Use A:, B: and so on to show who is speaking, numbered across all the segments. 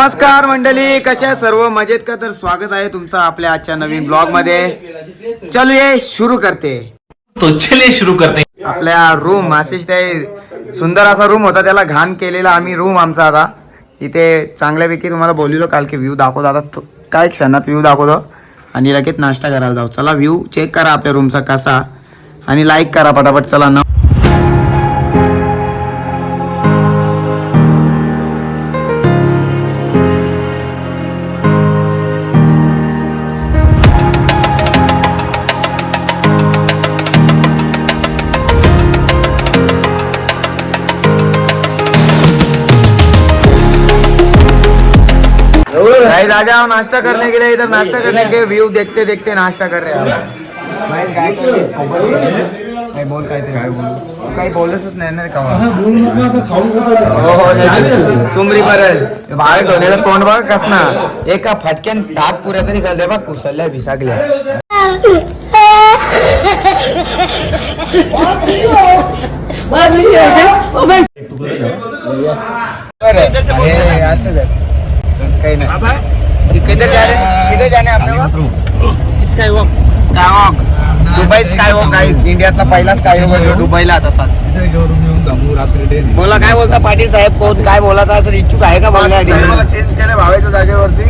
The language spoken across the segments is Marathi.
A: नमस्कार मंडळी, कशा आहे सर्व? मजेत का? तर स्वागत आहे तुमचं आपल्या आजच्या नवीन ब्लॉग मध्ये. चलिए शुरू करते.
B: तो चलिए शुरू करते.
A: आपल्या रूम आशिष ते सुंदर असा रूम होता, त्याला घाण केलेला आम्ही रूम आमचा. आता इथे चांगल्यापैकी तुम्हाला बोललो काल की व्ह्यू दाखवतो. आता काय क्षणात व्ह्यू दाखवतो आणि लगेच नाश्ता करायला जाऊ. चला व्ह्यू चेक करा आपल्या रूमचा कसा आणि लाईक करा पटापट. चला ना. भाई राजा नाश्ता करने के लिए इधर नाश्ता करने के व्यू देखते देखते नाश्ता कर रहे हैं. भाई बोल काय काही बोलतच नाही ना का. चुमरी बरल बाहेर ठेवलेलं तोंड बघ कसना. एका फटक्यान दात पुऱ्या तरी घालते बघ. कुसल्या भिसाकल्या. असं कहीं नहीं. किधर जा रहे हैं? किधर जाने आपने? Sky walk. Dubai sky walk guys. इंडियातला पहिला स्काय वॉक दुबईला तसाच. बोला काय बोलता पाटील साहेब? कोण काय बोलायचं असं इच्छुक आहे का बोलण्यासाठी? मला चेंज केलं भावेच्या जागेवरती.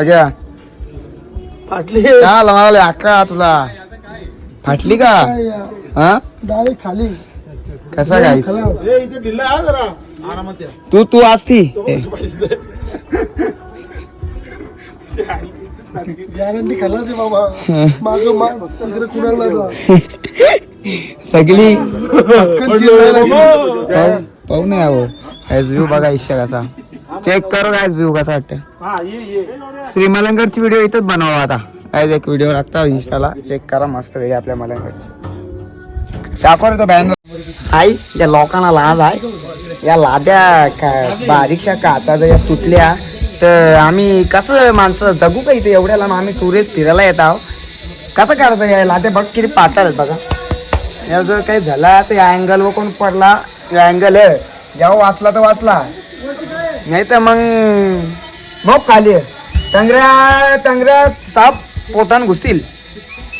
A: अग्या फाटली का लावले अक्का तुला? फाटली का? हा
C: डायरेक्ट खाली.
A: कसा गाईस? तू असती
C: गॅरंटी खलास आहे बाबा. माग तिकडे कुणाला जा.
A: सगळी पाहू नये आहो. व्ह्यू बघा इच्छा कसा. चेक करो गाइस व्ह्यू कसा वाटतं. श्री मलंगडची व्हिडिओ इथंच बनवा आता. आज एक व्हिडिओ लागता इंस्टाला. चेक करा मस्त वेगळी आपल्या मलंगडची. दाखव तो बॅनर. आई या लोकांना लाज आहे. या लाद्या बारीकशा काचा जर तुटल्या तर आम्ही कसं माणसं जगू का इथे? एवढ्याला आम्ही टुरिस्ट फिरायला येत आहोत. कसं करतो या लाद्या? बघ किती पातळ आहेत बघा. या जर काही झाला तर या अँगल वर कोण पडला. या अँगल आहे जेव्हा वाचला तर वाचला, नाही तर मग भोग खाली. टंगऱ्या साप पोटान घुसतील.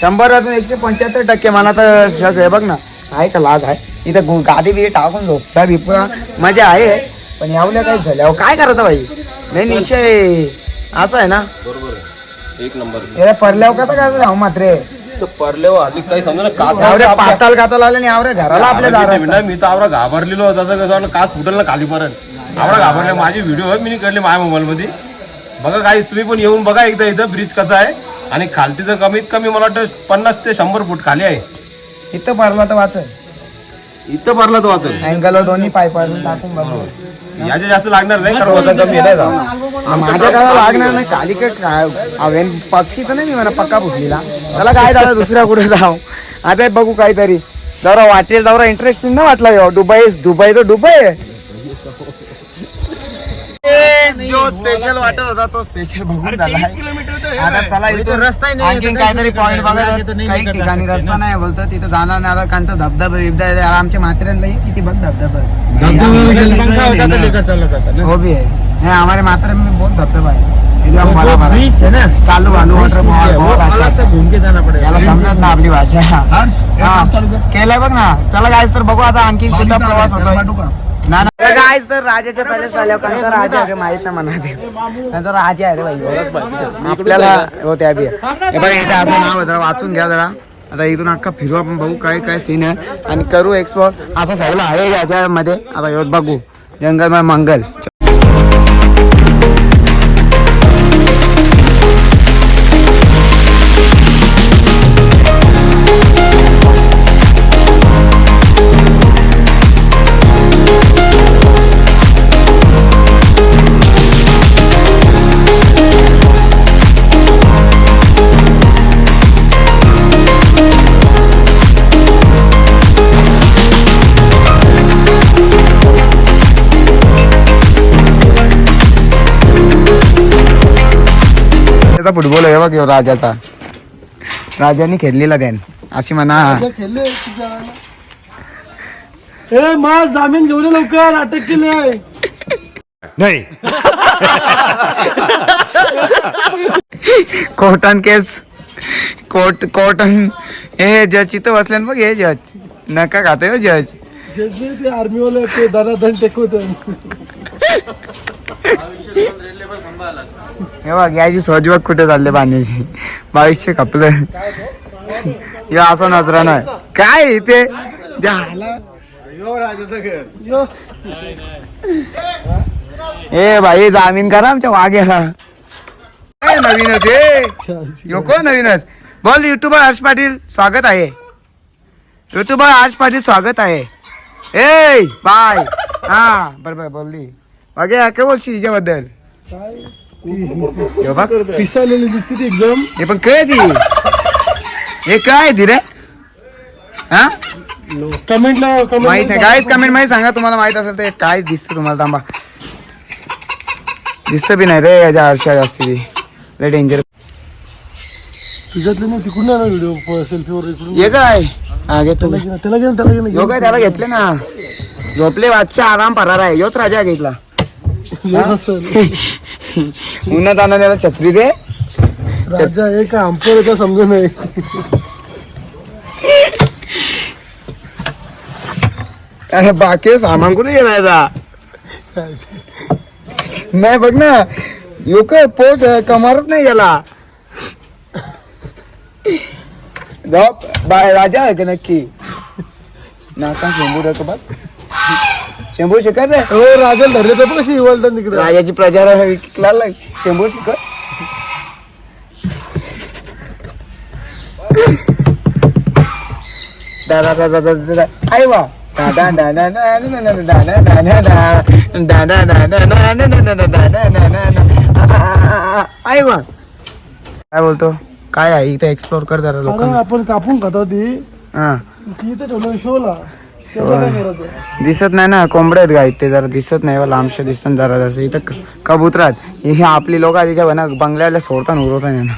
A: 100 175% मला तर शक आहे. बघ ना आहे का लाज आहे इथं? गादी बी टाकून झोपता बिपा मजा आहे. पण यावल्या काही झाल्या काय करायचं भाई? नाही निश्चय असं आहे ना.
B: बरोबर एक नंबर.
A: हे पडल्यावर कसं काय राहू मात्र
B: परल्यावर आधी काही समजा
A: पाताल काताल आले आणि घराला आपल्या दारात.
B: मी तर आवरा घाबरलेलो. जसं कसं कास फुटल ना खाली पर्यंत आवरा घाबरले. माझी व्हिडिओ मी काढले माझ्या मोबाईल मध्ये. बघा काही तुम्ही पण येऊन बघा एकदा इथं ब्रिज कसा आहे. आणि खालतीचं कमीत कमी मला वाटतं 50 ते 100 फूट खाली आहे.
A: इथं पडला तर वाचल.
B: इथं भरला तो वाचल.
A: अँगलवर दोन्ही पाय पाडून टाकून बघा.
B: याच्या जास्त लागणार नाही कारण वजन कमी आहे ना.
A: माझ्या काळाला लागणार नाही. खाली काय पक्षी तर नाही म्हणा पक्का फुटलेला. त्याला काय झालं दुसऱ्या कुठे जाऊ. आता बघू काहीतरी जरा वाटेल. जरा इंटरेस्टिंग ना वाटला. दुबई तर दुबई. गाईस जो स्पेशल वाटत होता तो स्पेशल बघून झाला आता चला इथून रस्ता नाही आणखीन काहीतरी पॉईंट बघा काही ठिकाणी रस्ता नाही बोलतो तिथं जाणार नाही आता कांचा धबधबा बिबधा आहे आमच्या म्हाताऱ्यांना किती बघ धबधबा हो भी है नहीं हमारे मात्रा में बहुत धबधबा है एकदम बड़ा बड़ा है ना चालू वालू वाटरफॉल बहुत अच्छा घूम के जाना पड़ेगा याला समजत ना आपली भाषा हा केलंय बघ ना चला गाईस तर बघू आता आणखी कुठला प्रवास होतोय ना गाईस तर राजाच्या पॅलेस आल्यावर कोणता राजा आहे माहित नाही म्हणा त्यांचा राजा आहे रे भाई आपल्याला हो त्या बी हे बघा इथे असं नाव आहे जरा वाचून घ्या जरा आता इथून अख्खा फिरू आपण बघू काय काय सीन आहे आणि करू एक्सप्लोर असं सगळं आहे याच्यामध्ये आता ह्यो बघू जंगलमय मंगल फुटबॉल आहे बघ राजाचा राजाने खेळलेला त्यान अशी म्हणा
C: खेळले ए मा जामीन घेऊन ये लवकर अटक केले
B: नाही
A: कोर्टन केस कोर्टन हे जज इथं बसले बघ हे जज नका खाते हो जज
C: जज ते आर्मी वाले ते दादा टेकवत
A: हे बघ याची सोज बघ कुठे चालले पाण्याची 2200 कपलं या असा नजरा नाही काय इथे ए भाई जामीन करा आमच्या वाघ्याला नवीनच यो कोण नवीनच बोल युट्यूबर हर्ष पाटील स्वागत आहे युट्यूबर हर्ष पाटील स्वागत आहे ए बाय हा बरोबर बोलली बागे काय बोलशी हिच्याबद्दल
C: पिसालेली दिसते ती एकदम
A: हे पण काय ती हे काय ती रे हा
C: कमेंटला
A: माहित नाही गाईज कमेंट मध्ये सांगा तुम्हाला माहित असेल तर काय दिसतं तुम्हाला थांबा दिसतं बी नाही रे याच्या हर्षा जास्ती ती लय डेंजर
C: तुझ्यातले नाही तिकडून ना व्हिडिओ सेल्फीवर इकडून
A: हे काय हा घेतो
C: त्याला
A: काय त्याला घेतले ना झोपले बादशाह आराम परार आहे योच राजा घेतला उन्हात आणा त्याला छत्री दे
C: राजा एक आंपर का समजू नाही
A: अरे बाकी सामान कुठे गेलायचा नाही बघ ना यो काय पोट कमारत नाही गेला राजा आहे का नक्की नाका शेंबू रे बघ शेंबू शिकत रे
C: हो राजाला धरले तर कशी बोलतात तिकडे
A: राजाची प्रजा शेंबू शिकत दादा दादा दादा आई वा दादा दादा दादा दादा दादा दादा आई वा काय बोलतो काय आहे इथे एक्सप्लोर कर जरा लोकांना
C: आपण कापून खातो ती
A: हा
C: इथे ठेवलं शोला
A: दिसत नाही ना कोंबड्या आहेत गाईत ते जरा दिसत नाही लांबशे दिसतात जरा जरा इथं कबुतरात हे आपली लोक तिच्या बंगल्याला सोडतात उरवतात ना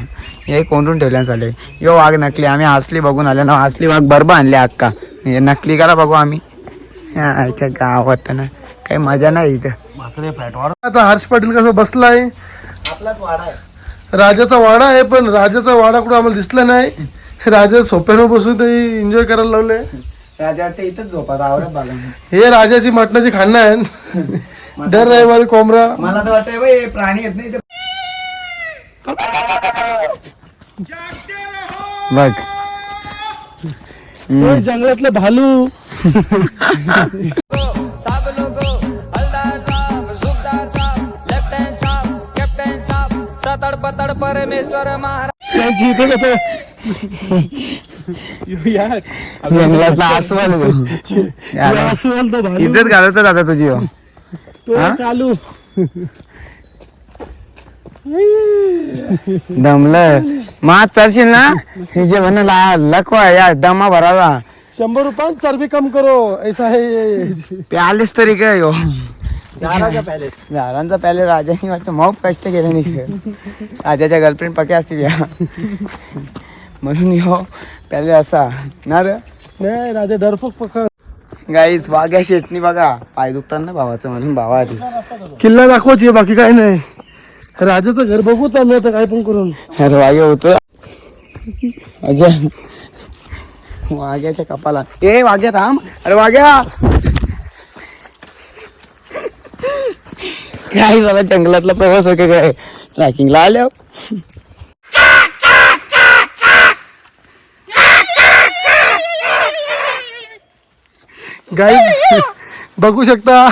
A: हे कोंडून ठेवल्यान चालले यो वाघ नकली आम्ही असली बघून आले ना असली वाघ बरबा आणले अक्का हे नकली करा बघू आम्ही याच्या गावात ना काही मजा नाही इथं
C: आता हर्ष पाटील कसं बसलाय
A: आपलाच वाडा आहे
C: राजाचा वाडा आहे पण राजाचा वाडा कुठं आम्हाला दिसला नाही राजा सोप्यानं बसून ते एन्जॉय करायला लावले
A: राजा वाटतं इथंच झोपा आवडत बाला
C: हे राजाची मटणाची खाणं आहे डर रविवारी कोंबरा
A: मला तर वाटतंय बाई प्राणी येत नाही बघ
C: जंगलातलं भालू
D: परमेश्वर महाराज
A: जंगलातला अस्वल इज्जत घालत आता तुझी
C: कालू
A: दमलं मात चालशील ना हे जे म्हण लकवा या दमा भरावा
C: 100 रुपये चरबी कम करो ऐसा है
A: प्यालेस तरी काय हो झाडांचा पॅलेस राजाने वाटतं मग कष्ट केले नाही राजाच्या गर्लफ्रेंड पक्या असतील या म्हणून हो पॅलेस असा ना रे.
C: नाही राजा डरपोक पका.
A: गाईस वाघ्या शेटणी बघा पाय दुखतात ना भावाचं म्हणून भावा आधी
C: किल्ला दाखवायची बाकी काय नाही. राजाचं घर बघूच आम्ही आता काय पण करून.
A: अरे वाघ्या होतो वाघ्याच्या कपाला ए वाघ्या थांब. अरे वाघ्या काय झालं जंगलातला प्रवास होते काय ट्रॅकिंगला आल्या.
C: गाई बघू शकता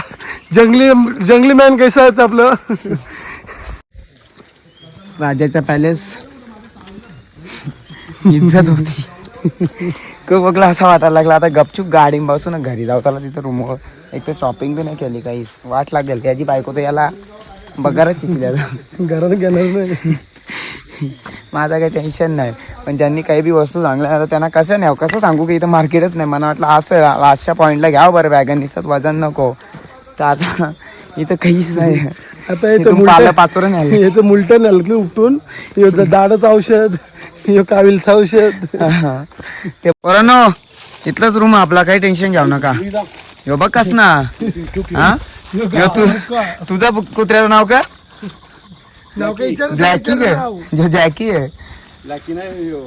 C: जंगली मॅन कैसा आहे आपलं.
A: राजाचा पॅलेस इज्जत होती खूप बघला असा वाटायला लागला. आता गपचूप गाडी बसून घरी जाऊ त्याला तिथं रूमवर. एक तर शॉपिंग बी नाही केली काहीच. वाट लागेल त्याची बायको तर याला बघारच चिकली
C: घरात घेणार नाही.
A: माझा काही टेन्शन नाही पण ज्यांनी काही बी वस्तू चांगल्या तर त्यांना कसं नाही कसं सांगू की इथं मार्केटच नाही. मला वाटलं असं लास्टच्या पॉईंटला घ्यावं बरं बॅगन निसत वजन नको. तर आता इथं काहीच नाही.
C: आता
A: इथून पाला पाचोरं नाही
C: येतं मुलटण आलं उपटून दाढाचं औषध काविलचं औषध.
A: ते पोरांनो इथलाच रूम आपला काही टेन्शन घ्याव नका. ह्यो बघ कस ना हा तुझा कुत्र्याचं नाव का ब्लॅकी आहे जो जॅकी आहे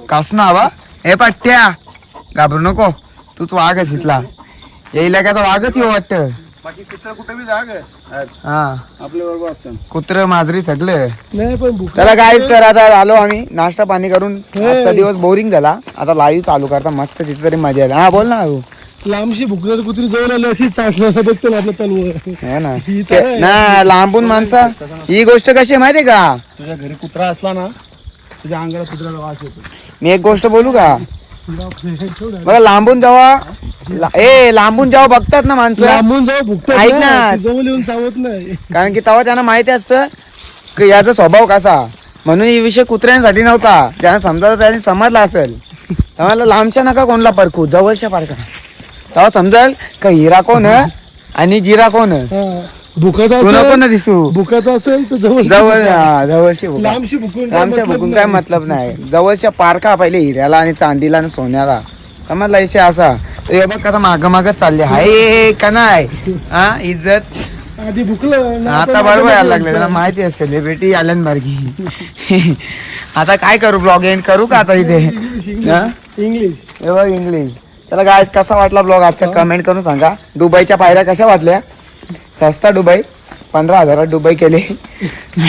A: कस ना हवा. हे पट्ट्या घाबरू नको तूच वाघ आहेस इथला. या इलाक्याचा वाघच येऊ वाटतं.
B: बाकी कुत्रा कुठे बी जाग
A: हा
B: आपल्या बरोबर असतं.
A: कुत्र माजरी सगळे.
C: नाही पण भूक
A: चला गाईस तर आता आलो आम्ही नाश्ता पाणी करून. आजचा दिवस बोरिंग झाला. आता लाईव्ह चालू करता मस्त तिथे तरी मजा येईल. हा बोल ना तू.
C: लांबशी भुकणार कुत्री जवळ आली अशी चाटणार बघतो ना आपलं तलव.
A: है ना ना लांबून माणसा ही गोष्ट कशी आहे माहितीये का.
B: तुझ्या घरी कुत्रा असला ना तुझ्या अंगाला कुत्र्याला वास येतो.
A: मी एक गोष्ट बोलू का बघा लांबून लांबून जेव्हा बघतात ना माणसं
C: लांबून जाऊ भुकतात
A: ऐक ना.
C: जवळ येऊन चावत नाही.
A: कारण की तेव्हा त्यांना माहिती असतं की याचा स्वभाव कसा. म्हणून ही विषय कुत्र्यांसाठी नव्हता. ज्यांना समजा त्यांनी समजला असेल तेव्हा लांबच्या नका कोणला परखू जवळच्या पारखा. तेव्हा समजेल का हिरा कोण आणि जिरा कोण.
C: भुकाचा
A: तू नको ना दिसू.
C: भुकाचा असेल तर जवळ
A: जवळशी भुका.
C: लांबशी भुकून
A: लांबच्या भुकून काय मतलब नाही. जवळच्या पारखा पहिले हिऱ्याला आणि चांदीला आणि सोन्याला समजला विषय असा. तर हे बघ कसा माग मागच चालले हाय का नाही. हा इज्जत
C: आधी भुकलं
A: आता बरोबर यायला लागले. त्याला माहिती आहे सेलिब्रिटी आल्यान बारकी. आता काय करू ब्लॉग एंड करू का आता इथे
C: इंग्लिश.
A: हे बघ इंग्लिश. चला गाइस कसा वाटला ब्लॉग आजचा कमेंट करून सांगा. दुबईच्या पायऱ्या कशा वाटल्या. सस्ता दुबई 15,000 दुबई केले.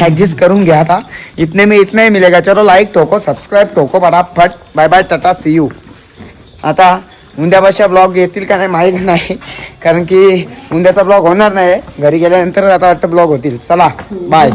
A: ऍडजस्ट करून घ्या आता. इतने में इतना ही मिलेगा. चलो लाईक ठोको सबस्क्राईब ठोको फटाफट. Bye bye tata see you. आता उद्यापासून ब्लॉग येतील का नाही माहीत नाही कारण की उद्याचा ब्लॉग होणार नाही. घरी गेल्यानंतर आता वाटतं ब्लॉग होतील. चला बाय.